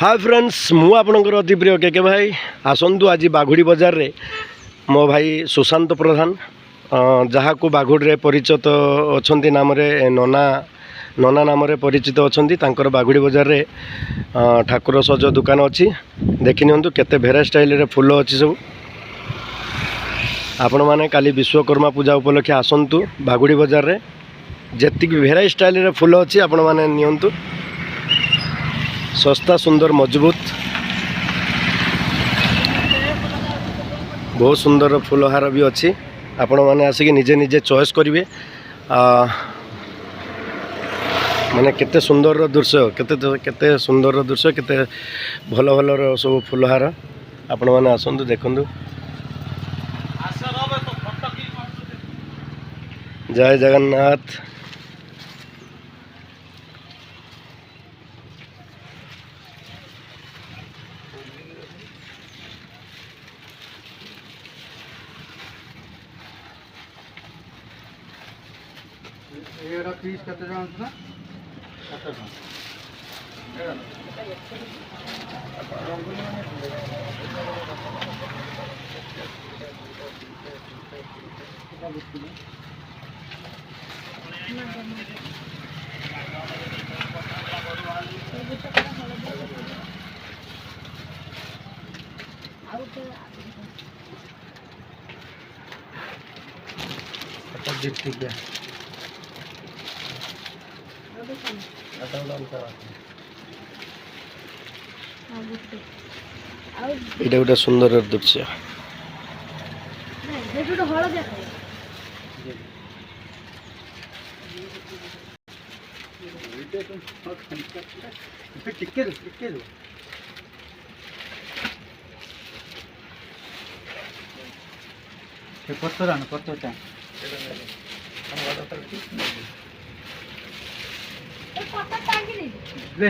Hi friends मु आपणकर अति प्रिय के भाई आसतु आज बाघुड़ी बजार रे मो भाई सुशांत प्रधान जहाँ को बाघुड़ी परिचित अच्छा नाम नना नना नाम परिचित अच्छा बाघुड़ी बजार रे ठाकुर सज दुकान अच्छी देखि नियंतु केते भेराइटी स्टाइल रे फूल अच्छी सब आपण मैंने काली विश्वकर्मा पूजा उपलक्षे आसतु बाघुड़ी बजार रे जेतिक भेराइटी स्टाइल रे फूल अच्छी आपण मैंने नियंतु सस्ता सुंदर मजबूत बहुत सुंदर फूलहार भी अच्छी आपण मैंने आसिक निजे निजे चॉइस करेंगे माने केते सुंदर दृश्य केते सुंदर दृश्य केते भल भल सब फूलहार आपण मैंने आसतु देखु। जय जगन्नाथ। एरा पीस कते जान ना कते जान एरा ठीक है এটা গোটা সুন্দর দৃশ্য। ले